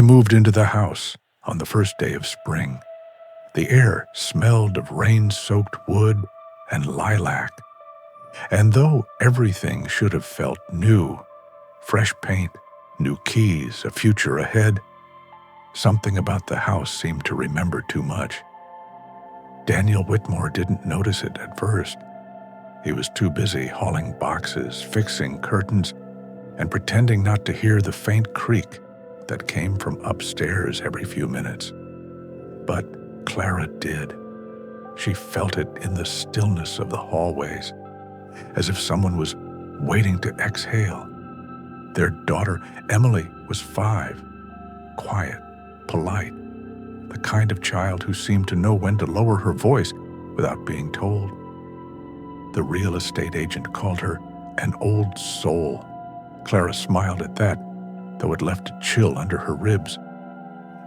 moved into the house on the first day of spring. The air smelled of rain-soaked wood and lilac. And though everything should have felt new, fresh paint, new keys, a future ahead, something about the house seemed to remember too much. Daniel Whitmore didn't notice it at first. He was too busy hauling boxes, fixing curtains, and pretending not to hear the faint creak that came from upstairs every few minutes. But Clara did. She felt it in the stillness of the hallways, as if someone was waiting to exhale. Their daughter, Emily, was 5, quiet, polite, the kind of child who seemed to know when to lower her voice without being told. The real estate agent called her an old soul. Clara smiled at that, though it left a chill under her ribs.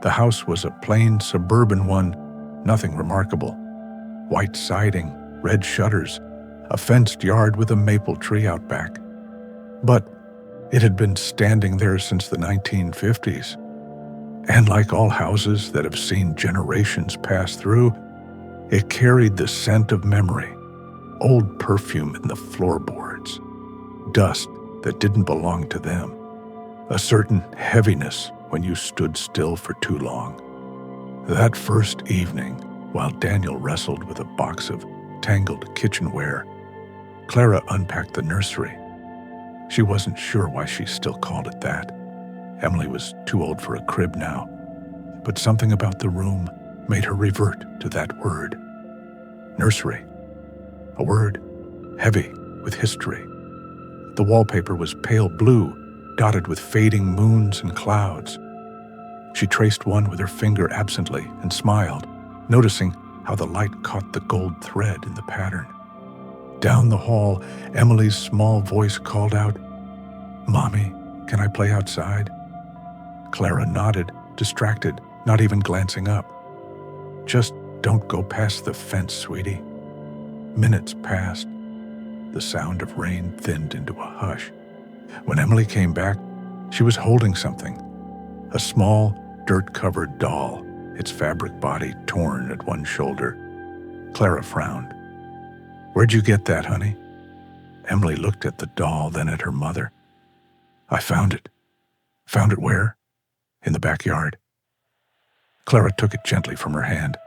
The house was a plain suburban one, nothing remarkable. White siding, red shutters, a fenced yard with a maple tree out back. But it had been standing there since the 1950s. And like all houses that have seen generations pass through, it carried the scent of memory, old perfume in the floorboards, dust that didn't belong to them, a certain heaviness when you stood still for too long. That first evening, while Daniel wrestled with a box of tangled kitchenware, Clara unpacked the nursery. She wasn't sure why she still called it that. Emily was too old for a crib now, but something about the room made her revert to that word. Nursery. A word heavy with history. The wallpaper was pale blue, dotted with fading moons and clouds. She traced one with her finger absently and smiled, noticing how the light caught the gold thread in the pattern. Down the hall, Emily's small voice called out, "Mommy, can I play outside?" Clara nodded, distracted, not even glancing up. "Just don't go past the fence, sweetie." Minutes passed. The sound of rain thinned into a hush. When Emily came back, she was holding something, a small, dirt-covered doll, its fabric body torn at one shoulder. Clara frowned. "Where'd you get that, honey?" Emily looked at the doll, then at her mother. "I found it." "Found it where?" "In the backyard." Clara took it gently from her hand.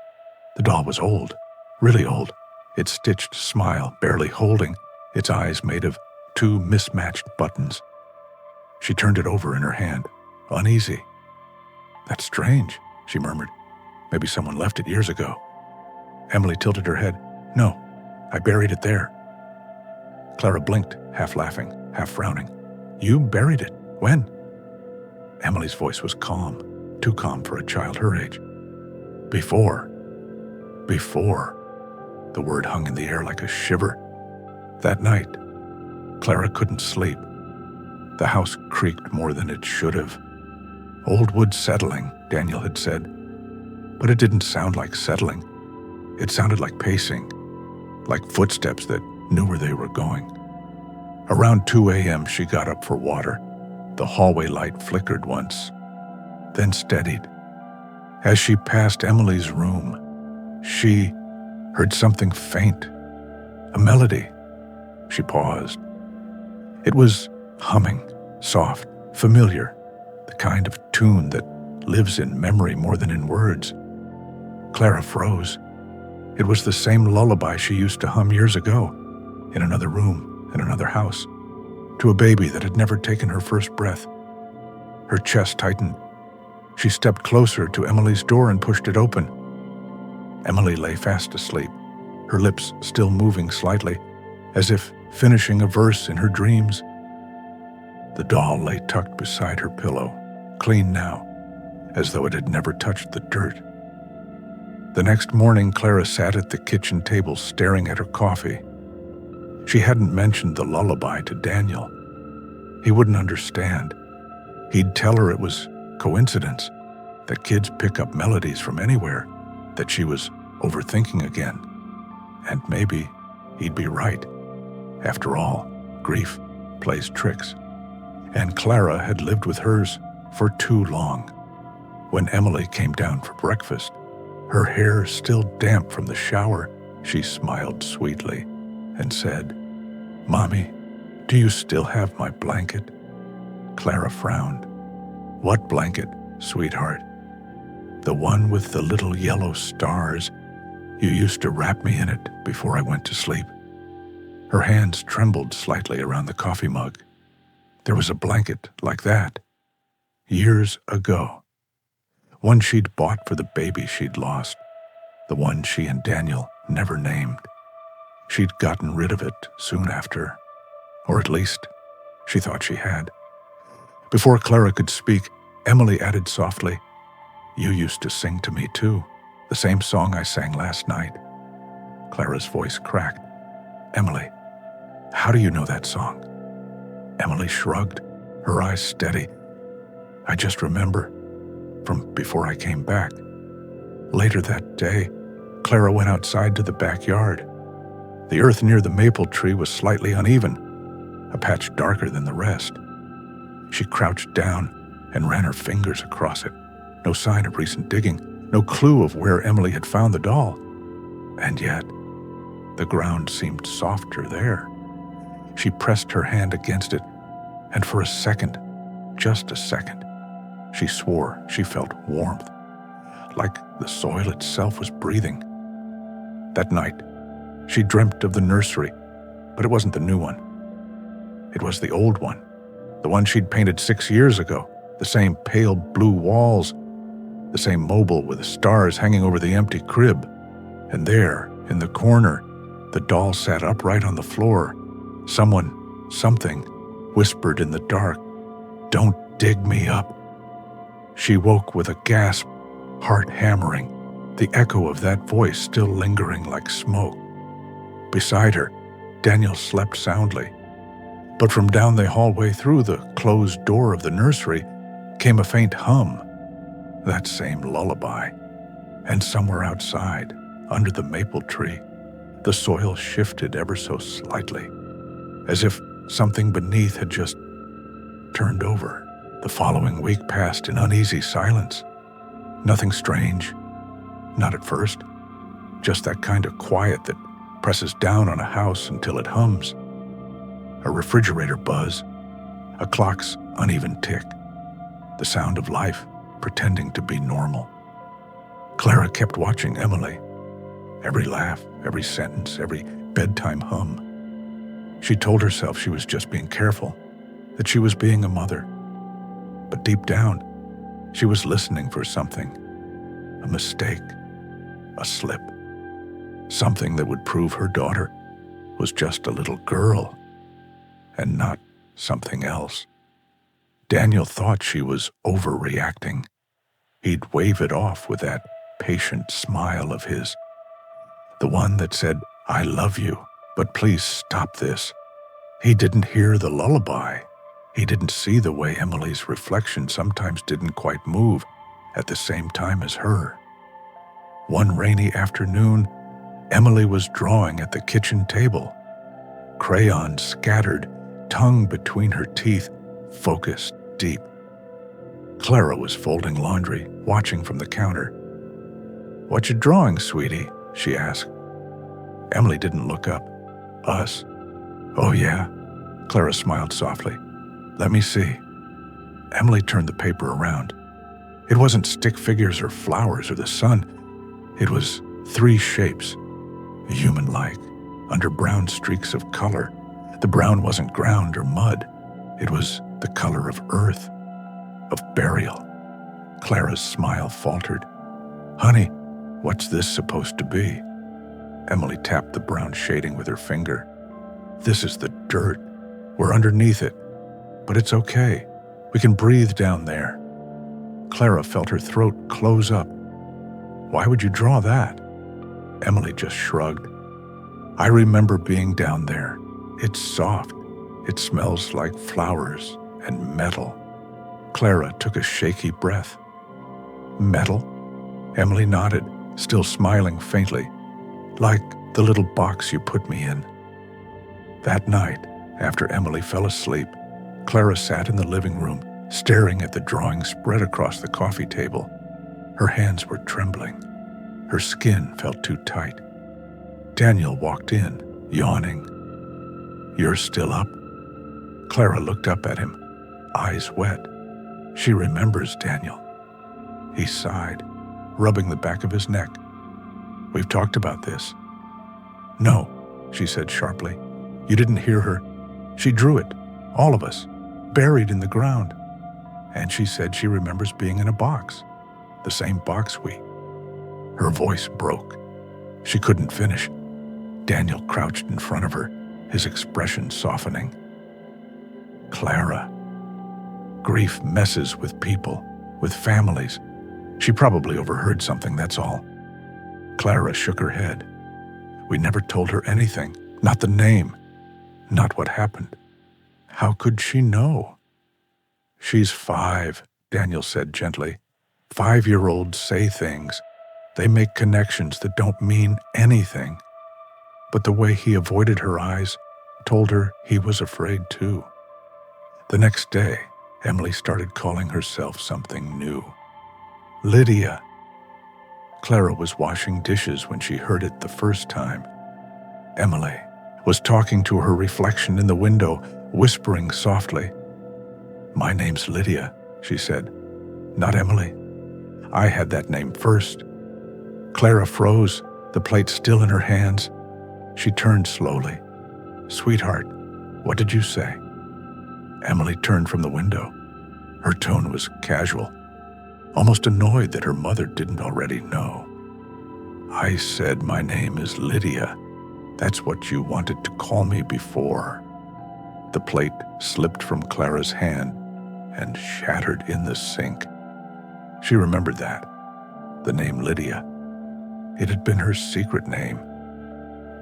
The doll was old, really old, its stitched smile barely holding, its eyes made of 2 mismatched buttons. She turned it over in her hand, uneasy. "That's strange," she murmured. "Maybe someone left it years ago." Emily tilted her head. "No, I buried it there." Clara blinked, half laughing, half frowning. "You buried it? When?" Emily's voice was calm, too calm for a child her age. Before. The word hung in the air like a shiver. That night, Clara couldn't sleep. The house creaked more than it should have. Old wood settling, Daniel had said. But it didn't sound like settling. It sounded like pacing, like footsteps that knew where they were going. Around 2 a.m., she got up for water. The hallway light flickered once, then steadied. As she passed Emily's room, she heard something faint, a melody. She paused. It was humming, soft, familiar, the kind of tune that lives in memory more than in words. Clara froze. It was the same lullaby she used to hum years ago, in another room, in another house, to a baby that had never taken her first breath. Her chest tightened. She stepped closer to Emily's door and pushed it open. Emily lay fast asleep, her lips still moving slightly, as if finishing a verse in her dreams. The doll lay tucked beside her pillow, clean now, as though it had never touched the dirt. The next morning, Clara sat at the kitchen table staring at her coffee. She hadn't mentioned the lullaby to Daniel. He wouldn't understand. He'd tell her it was coincidence, that kids pick up melodies from anywhere, that she was overthinking again. And maybe he'd be right. After all, grief plays tricks. And Clara had lived with hers for too long. When Emily came down for breakfast, her hair still damp from the shower, she smiled sweetly and said, "Mommy, do you still have my blanket?" Clara frowned. "What blanket, sweetheart?" "The one with the little yellow stars. You used to wrap me in it before I went to sleep." Her hands trembled slightly around the coffee mug. There was a blanket like that, years ago. One she'd bought for the baby she'd lost, the one she and Daniel never named. She'd gotten rid of it soon after, or at least she thought she had. Before Clara could speak, Emily added softly, "You used to sing to me too, the same song I sang last night." Clara's voice cracked. "Emily, how do you know that song?" Emily shrugged, her eyes steady. "I just remember, from before I came back. Later that day, Clara went outside to the backyard. The earth near the maple tree was slightly uneven, a patch darker than the rest. She crouched down and ran her fingers across it. No sign of recent digging, no clue of where Emily had found the doll. And yet, the ground seemed softer there. She pressed her hand against it, and for a second, just a second, she swore she felt warmth, like the soil itself was breathing. That night, she dreamt of the nursery, but it wasn't the new one. It was the old one, the one she'd painted 6 years ago, the same pale blue walls, the same mobile with the stars hanging over the empty crib. And there, in the corner, the doll sat upright on the floor. Something, whispered in the dark, "Don't dig me up." She woke with a gasp, heart hammering, the echo of that voice still lingering like smoke. Beside her, Daniel slept soundly. But from down the hallway through the closed door of the nursery came a faint hum, that same lullaby. And somewhere outside, under the maple tree, the soil shifted ever so slightly, as if something beneath had just turned over. The following week passed in uneasy silence. Nothing strange, not at first, just that kind of quiet that presses down on a house until it hums. A refrigerator buzz, a clock's uneven tick, the sound of life pretending to be normal. Clara kept watching Emily. Every laugh, every sentence, every bedtime hum. She told herself she was just being careful, that she was being a mother. But deep down, she was listening for something, a mistake, a slip, something that would prove her daughter was just a little girl and not something else. Daniel thought she was overreacting. He'd wave it off with that patient smile of his, the one that said, "I love you, but please stop this." He didn't hear the lullaby. He didn't see the way Emily's reflection sometimes didn't quite move at the same time as her. One rainy afternoon, Emily was drawing at the kitchen table, crayons scattered, tongue between her teeth, focused deep. Clara was folding laundry, watching from the counter. "What you drawing, sweetie?" she asked. Emily didn't look up. "Us?" "Oh, yeah." Clara smiled softly. "Let me see." Emily turned the paper around. It wasn't stick figures or flowers or the sun. It was 3 shapes, human-like, under brown streaks of color. The brown wasn't ground or mud. It was the color of earth, of burial. Clara's smile faltered. "Honey, what's this supposed to be?" Emily tapped the brown shading with her finger. "This is the dirt. We're underneath it. But it's okay. We can breathe down there." Clara felt her throat close up. "Why would you draw that?" Emily just shrugged. "I remember being down there. It's soft. It smells like flowers and metal." Clara took a shaky breath. "Metal?" Emily nodded, still smiling faintly. "Like the little box you put me in." That night, after Emily fell asleep, Clara sat in the living room, staring at the drawing spread across the coffee table. Her hands were trembling. Her skin felt too tight. Daniel walked in, yawning. "You're still up?" Clara looked up at him, eyes wet. She remembers Daniel. He sighed, rubbing the back of his neck. "We've talked about this." "No," she said sharply. "You didn't hear her. She drew it, all of us, buried in the ground. And she said she remembers being in a box, the same box we—" Her voice broke. She couldn't finish. Daniel crouched in front of her, his expression softening. "Clara, grief messes with people, with families. She probably overheard something, that's all." Clara shook her head. "We never told her anything, not the name, not what happened. How could she know?" "She's 5, Daniel said gently. 5-year-olds say things. They make connections that don't mean anything." But the way he avoided her eyes told her he was afraid too. The next day, Emily started calling herself something new. Lydia. Clara was washing dishes when she heard it the first time. Emily was talking to her reflection in the window, whispering softly. "My name's Lydia," she said, "not Emily. I had that name first." Clara froze, the plate still in her hands. She turned slowly. "Sweetheart, what did you say?" Emily turned from the window. Her tone was casual, almost annoyed that her mother didn't already know. "I said my name is Lydia. That's what you wanted to call me before." The plate slipped from Clara's hand and shattered in the sink. She remembered that, the name Lydia. It had been her secret name,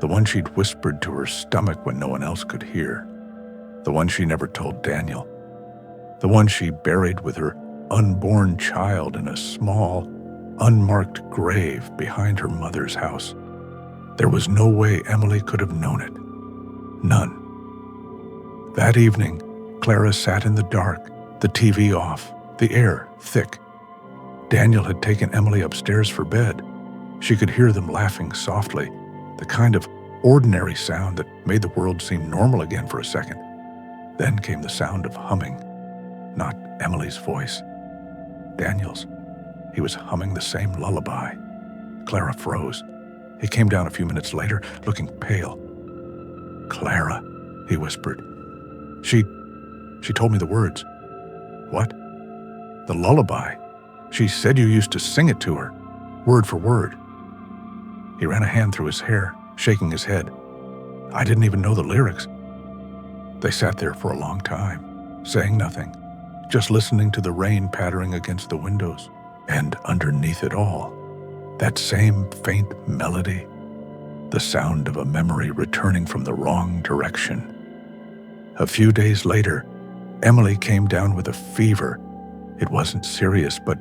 the one she'd whispered to her stomach when no one else could hear, the one she never told Daniel, the one she buried with her unborn child in a small, unmarked grave behind her mother's house. There was no way Emily could have known it. None. That evening, Clara sat in the dark, the TV off, the air thick. Daniel had taken Emily upstairs for bed. She could hear them laughing softly, the kind of ordinary sound that made the world seem normal again for a second. Then came the sound of humming, not Emily's voice. Daniel's. He was humming the same lullaby. Clara froze. He came down a few minutes later, looking pale. "Clara," he whispered. She told me the words." "What?" "The lullaby. She said you used to sing it to her, word for word." He ran a hand through his hair, shaking his head. "I didn't even know the lyrics." They sat there for a long time, saying nothing, just listening to the rain pattering against the windows. And underneath it all, that same faint melody, the sound of a memory returning from the wrong direction. A few days later, Emily came down with a fever. It wasn't serious, but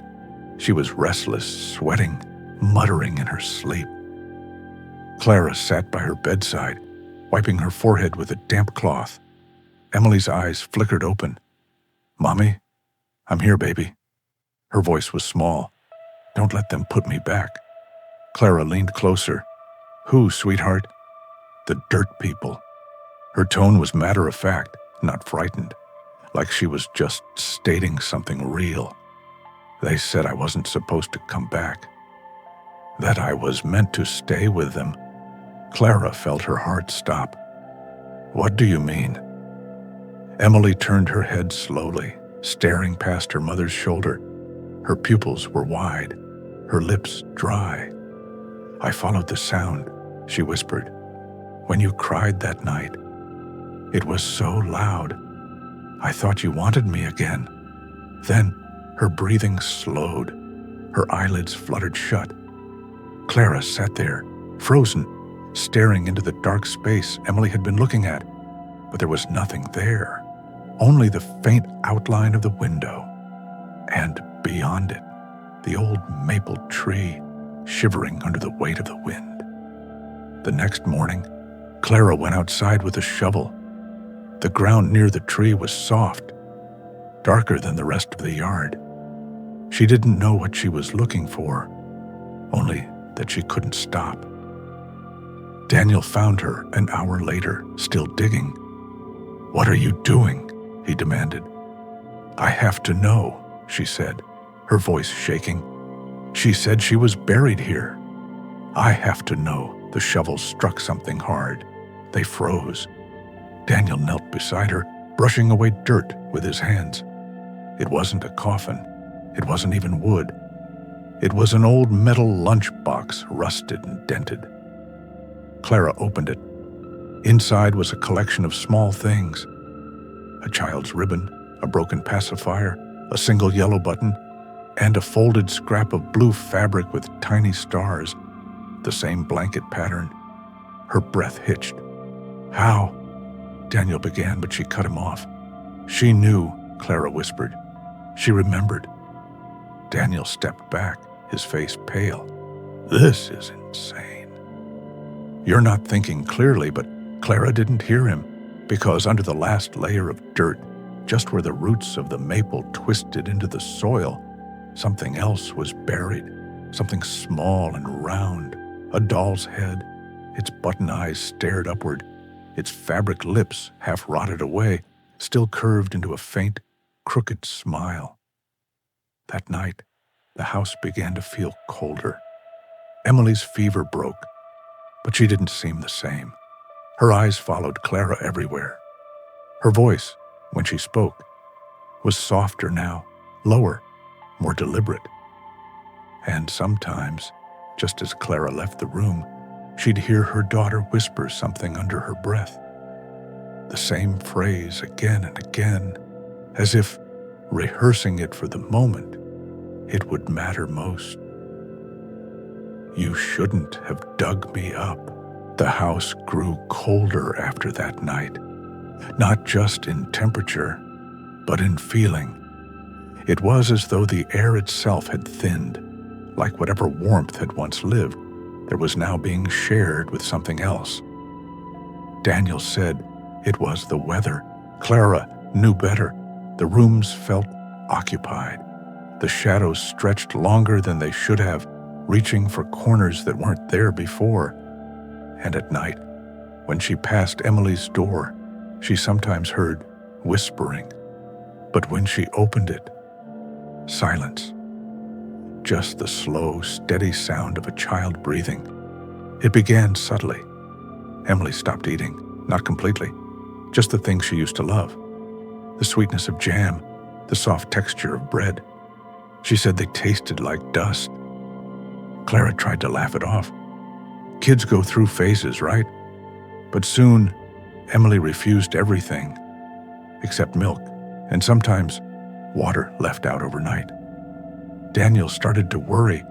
she was restless, sweating, muttering in her sleep. Clara sat by her bedside, wiping her forehead with a damp cloth. Emily's eyes flickered open. "Mommy, I'm here, baby." Her voice was small. "Don't let them put me back." Clara leaned closer. "Who, sweetheart?" "The dirt people." Her tone was matter-of-fact, not frightened, like she was just stating something real. "They said I wasn't supposed to come back, that I was meant to stay with them." Clara felt her heart stop. "What do you mean?" Emily turned her head slowly, staring past her mother's shoulder. Her pupils were wide, her lips dry. "I followed the sound," she whispered. "When you cried that night, it was so loud. I thought you wanted me again." Then her breathing slowed. Her eyelids fluttered shut. Clara sat there, frozen, staring into the dark space Emily had been looking at. But there was nothing there, only the faint outline of the window. And beyond it, the old maple tree, shivering under the weight of the wind. The next morning, Clara went outside with a shovel. The ground near the tree was soft. darker than the rest of the yard. She didn't know what she was looking for, only that she couldn't stop. Daniel found her an hour later, still digging. "What are you doing?" he demanded. "I have to know," she said, her voice shaking. "She said she was buried here. I have to know." The shovel struck something hard. They froze. Daniel knelt beside her, brushing away dirt with his hands. It wasn't a coffin. It wasn't even wood. It was an old metal lunchbox, rusted and dented. Clara opened it. Inside was a collection of small things. A child's ribbon, a broken pacifier, a single yellow button, and a folded scrap of blue fabric with tiny stars, the same blanket pattern. Her breath hitched. "How?" Daniel began, but she cut him off. "She knew," Clara whispered. "She remembered." Daniel stepped back, his face pale. "This is insane." "You're not thinking clearly," but Clara didn't hear him, because under the last layer of dirt, just where the roots of the maple twisted into the soil, something else was buried, something small and round, a doll's head. Its button eyes stared upward, its fabric lips, half rotted away, still curved into a faint, crooked smile. That night, the house began to feel colder. Emily's fever broke, but she didn't seem the same. Her eyes followed Clara everywhere. Her voice, when she spoke, was softer now, lower, more deliberate. And sometimes, just as Clara left the room, she'd hear her daughter whisper something under her breath. The same phrase again and again, as if rehearsing it for the moment it would matter most. "You shouldn't have dug me up." The house grew colder after that night, not just in temperature, but in feeling. It was as though the air itself had thinned, like whatever warmth had once lived, there was now being shared with something else. Daniel said it was the weather. Clara knew better. The rooms felt occupied. The shadows stretched longer than they should have, reaching for corners that weren't there before. And at night, when she passed Emily's door, she sometimes heard whispering. But when she opened it, silence. Just the slow, steady sound of a child breathing. It began subtly. Emily stopped eating, not completely, just the things she used to love. The sweetness of jam, the soft texture of bread. She said they tasted like dust. Clara tried to laugh it off. Kids go through phases, right? But soon, Emily refused everything, except milk, and sometimes water left out overnight. Daniel started to worry.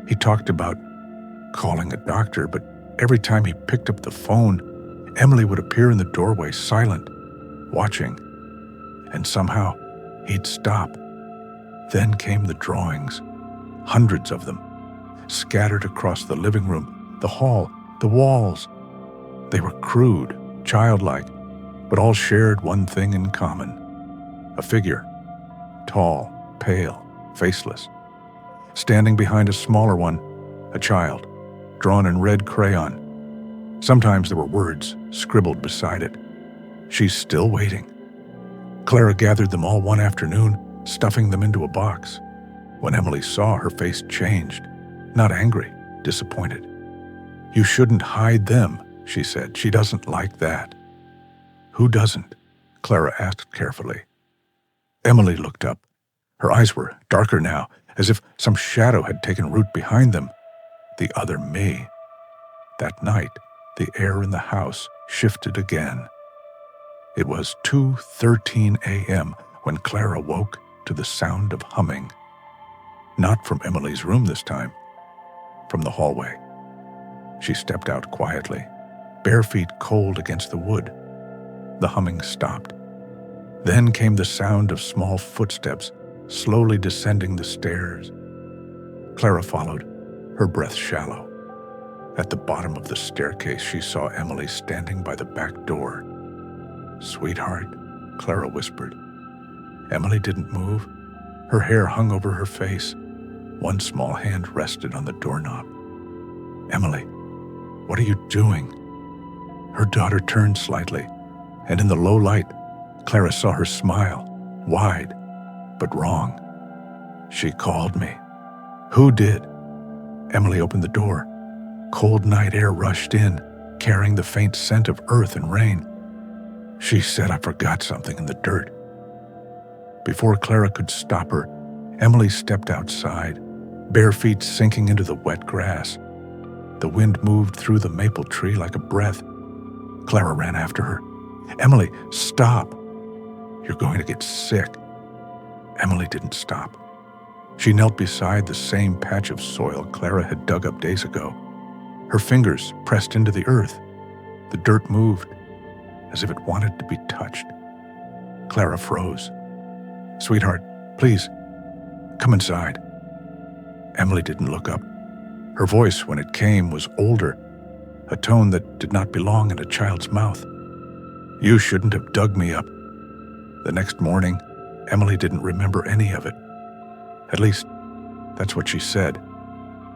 He talked about calling a doctor, but every time he picked up the phone, Emily would appear in the doorway, silent, watching, and somehow he'd stop. Then came the drawings, hundreds of them, scattered across the living room, the hall, the walls. They were crude, childlike, but all shared one thing in common. A figure, tall, pale, faceless. Standing behind a smaller one, a child, drawn in red crayon. Sometimes there were words scribbled beside it. "She's still waiting." Clara gathered them all one afternoon, stuffing them into a box. When Emily saw, her face changed, not angry, disappointed. "You shouldn't hide them," she said. "She doesn't like that." "Who doesn't?" Clara asked carefully. Emily looked up. Her eyes were darker now, as if some shadow had taken root behind them. The other me. That night, the air in the house shifted again. It was 2:13 a.m. when Clara woke to the sound of humming. Not from Emily's room this time, from the hallway. She stepped out quietly, bare feet cold against the wood. The humming stopped. Then came the sound of small footsteps slowly descending the stairs. Clara followed, her breath shallow. At the bottom of the staircase, she saw Emily standing by the back door. "Sweetheart," Clara whispered. Emily didn't move. Her hair hung over her face. One small hand rested on the doorknob. "Emily, what are you doing?" Her daughter turned slightly, and in the low light, Clara saw her smile, wide, but wrong. "She called me." "Who did?" Emily opened the door. Cold night air rushed in, carrying the faint scent of earth and rain. "She said I forgot something in the dirt." Before Clara could stop her, Emily stepped outside, bare feet sinking into the wet grass. The wind moved through the maple tree like a breath. Clara ran after her. "Emily, stop! You're going to get sick." Emily didn't stop. She knelt beside the same patch of soil Clara had dug up days ago. Her fingers pressed into the earth. The dirt moved, as if it wanted to be touched. Clara froze. "Sweetheart, please, come inside." Emily didn't look up. Her voice, when it came, was older, a tone that did not belong in a child's mouth. "You shouldn't have dug me up." The next morning, Emily didn't remember any of it. At least, that's what she said.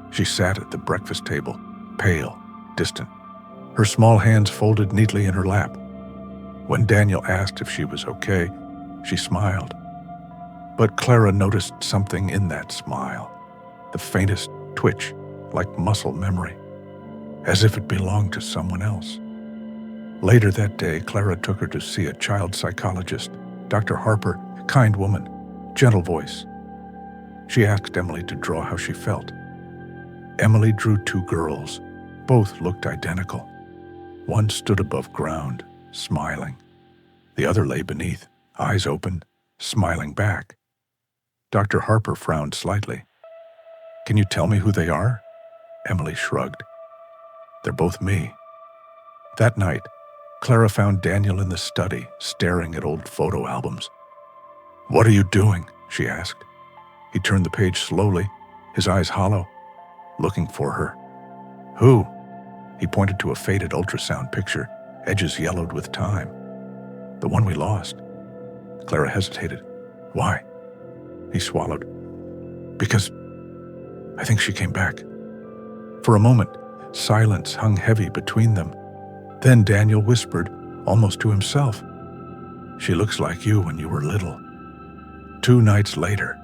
She sat at the breakfast table, pale, distant, her small hands folded neatly in her lap. When Daniel asked if she was okay, she smiled. But Clara noticed something in that smile, the faintest twitch, like muscle memory, as if it belonged to someone else. Later that day, Clara took her to see a child psychologist, Dr. Harper, kind woman, gentle voice. She asked Emily to draw how she felt. Emily drew two girls. Both looked identical. One stood above ground, smiling. The other lay beneath, eyes open, smiling back. Dr. Harper frowned slightly. "Can you tell me who they are?" Emily shrugged. "They're both me." That night, Clara found Daniel in the study, staring at old photo albums. "What are you doing?" she asked. He turned the page slowly, his eyes hollow, looking for her. "Who?" He pointed to a faded ultrasound picture, edges yellowed with time. "The one we lost." Clara hesitated. "Why?" He swallowed. "Because I think she came back." For a moment, silence hung heavy between them. Then Daniel whispered, almost to himself, "She looks like you when you were little." 2 nights later,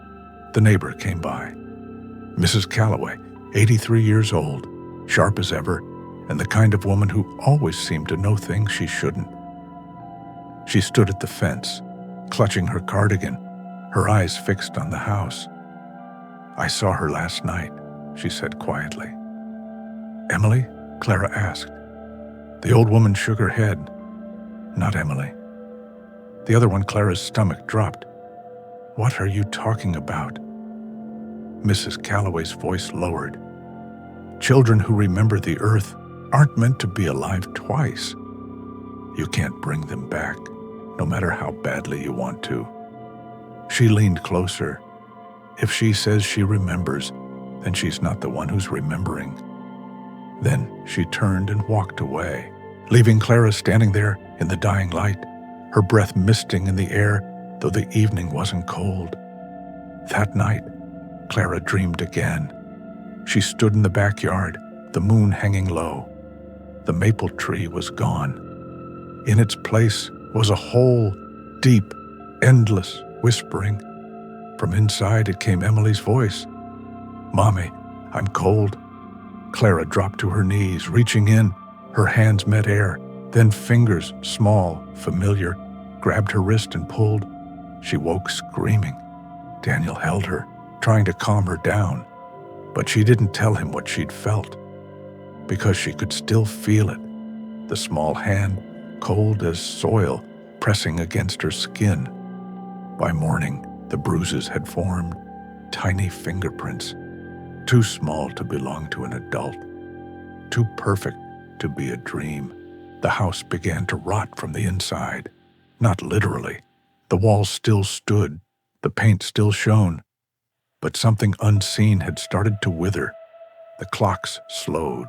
the neighbor came by. Mrs. Calloway, 83 years old, sharp as ever, and the kind of woman who always seemed to know things she shouldn't. She stood at the fence, clutching her cardigan, her eyes fixed on the house. "I saw her last night," she said quietly. "Emily?" Clara asked. The old woman shook her head. "Not Emily." The other one, Clara's stomach dropped. "What are you talking about?" Mrs. Calloway's voice lowered. "Children who remember the earth aren't meant to be alive twice. You can't bring them back, no matter how badly you want to." She leaned closer. If she says she remembers, then she's not the one who's remembering. Then she turned and walked away, leaving Clara standing there in the dying light, her breath misting in the air, though the evening wasn't cold. That night, Clara dreamed again. She stood in the backyard, the moon hanging low. The maple tree was gone. In its place was a whole, deep, endless whispering. From inside it came Emily's voice. "Mommy, I'm cold." Clara dropped to her knees, reaching in. Her hands met air. Then fingers, small, familiar, grabbed her wrist and pulled. She woke screaming. Daniel held her, trying to calm her down. But she didn't tell him what she'd felt, because she could still feel it. The small hand, cold as soil, pressing against her skin. By morning, the bruises had formed, tiny fingerprints, too small to belong to an adult, too perfect to be a dream. The house began to rot from the inside. Not literally. The walls still stood, the paint still shone, but something unseen had started to wither. The clocks slowed.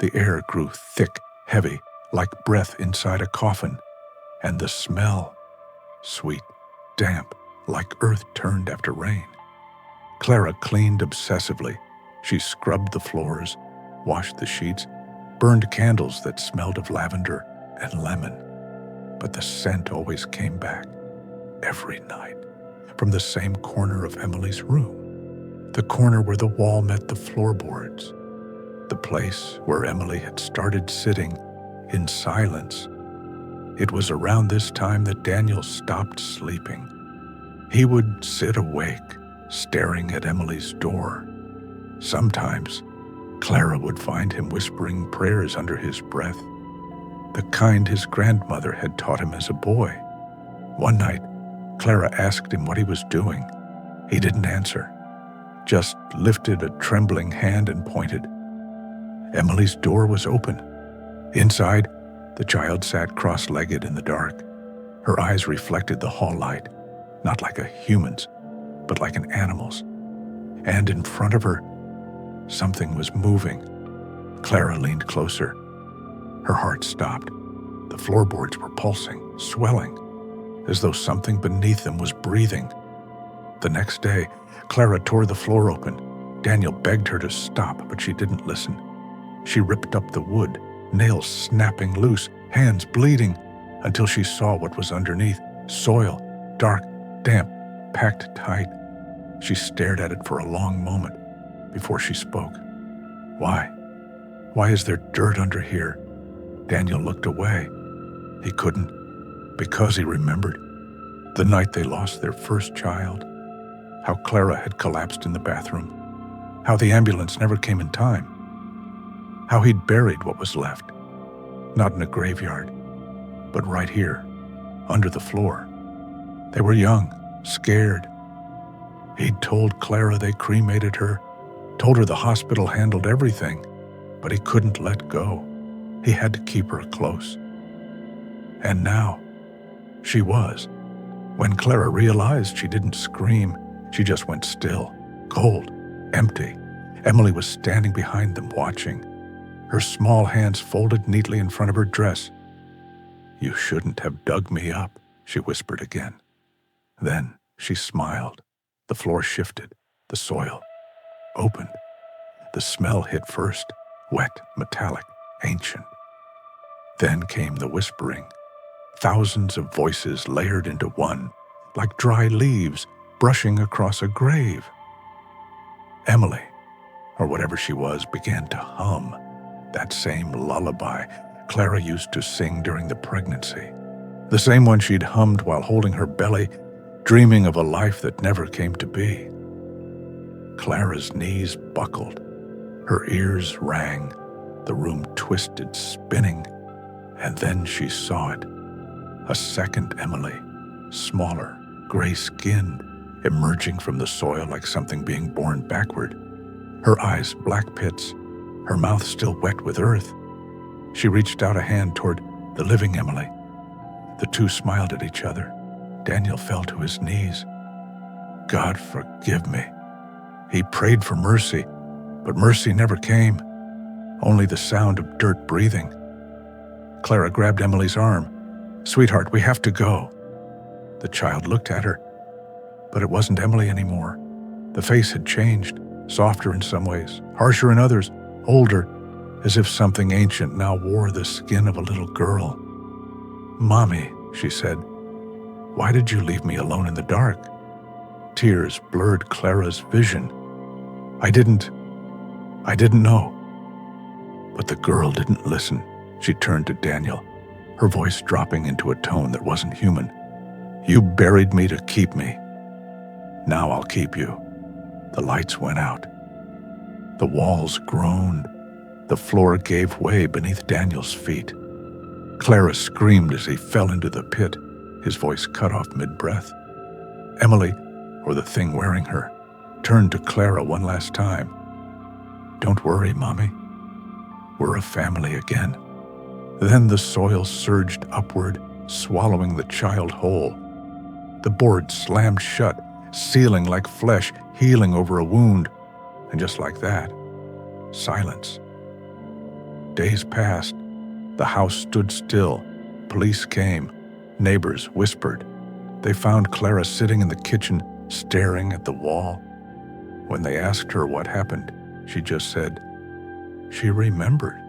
The air grew thick, heavy, like breath inside a coffin. And the smell, sweet, damp, like earth turned after rain. Clara cleaned obsessively. She scrubbed the floors, washed the sheets, burned candles that smelled of lavender and lemon. But the scent always came back, every night, from the same corner of Emily's room, the corner where the wall met the floorboards, the place where Emily had started sitting in silence. It was around this time that Daniel stopped sleeping. He would sit awake, staring at Emily's door. Sometimes, Clara would find him whispering prayers under his breath, the kind his grandmother had taught him as a boy. One night, Clara asked him what he was doing. He didn't answer, just lifted a trembling hand and pointed. Emily's door was open. Inside, the child sat cross-legged in the dark. Her eyes reflected the hall light, not like a human's, but like an animal's. And in front of her, something was moving. Clara leaned closer. Her heart stopped. The floorboards were pulsing, swelling, as though something beneath them was breathing. The next day, Clara tore the floor open. Daniel begged her to stop, but she didn't listen. She ripped up the wood, nails snapping loose, hands bleeding, until she saw what was underneath. Soil, dark, damp, packed tight. She stared at it for a long moment before she spoke. Why? Why is there dirt under here? Daniel looked away. He couldn't, because he remembered the night they lost their first child, how Clara had collapsed in the bathroom, how the ambulance never came in time, how he'd buried what was left, not in a graveyard, but right here, under the floor. They were young, scared. He'd told Clara they cremated her, told her the hospital handled everything, but he couldn't let go. He had to keep her close. And now, she was. When Clara realized, she didn't scream. She just went still, cold, empty. Emily was standing behind them, watching, her small hands folded neatly in front of her dress. "You shouldn't have dug me up," she whispered again. Then she smiled. The floor shifted. The soil opened. The smell hit first, wet, metallic, ancient. Then came the whispering. Thousands of voices layered into one, like dry leaves brushing across a grave. Emily, or whatever she was, began to hum that same lullaby Clara used to sing during the pregnancy, the same one she'd hummed while holding her belly, dreaming of a life that never came to be. Clara's knees buckled. Her ears rang. The room twisted, spinning. And then she saw it. A second Emily, smaller, gray-skinned, emerging from the soil like something being born backward. Her eyes black pits, her mouth still wet with earth. She reached out a hand toward the living Emily. The two smiled at each other. Daniel fell to his knees. "God forgive me." He prayed for mercy, but mercy never came, only the sound of dirt breathing. Clara grabbed Emily's arm. "Sweetheart, we have to go." The child looked at her, but it wasn't Emily anymore. The face had changed, softer in some ways, harsher in others, older, as if something ancient now wore the skin of a little girl. "Mommy," she said, "why did you leave me alone in the dark?" Tears blurred Clara's vision. I didn't know." But the girl didn't listen. She turned to Daniel, her voice dropping into a tone that wasn't human. "You buried me to keep me. Now I'll keep you." The lights went out. The walls groaned. The floor gave way beneath Daniel's feet. Clara screamed as he fell into the pit, his voice cut off mid-breath. Emily, or the thing wearing her, turned to Clara one last time. "Don't worry, Mommy. We're a family again." Then the soil surged upward, swallowing the child whole. The board slammed shut, sealing like flesh, healing over a wound. And just like that, silence. Days passed. The house stood still. Police came. Neighbors whispered. They found Clara sitting in the kitchen, staring at the wall. When they asked her what happened, she just said she remembered.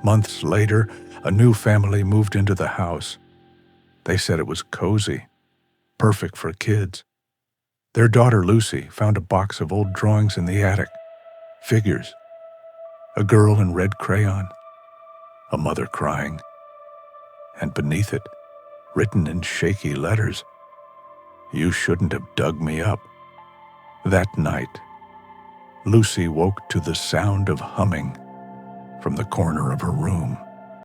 Months later, a new family moved into the house. They said it was cozy, perfect for kids. Their daughter Lucy found a box of old drawings in the attic. Figures. A girl in red crayon. A mother crying. And beneath it, written in shaky letters, "You shouldn't have dug me up." That night, Lucy woke to the sound of humming from the corner of her room.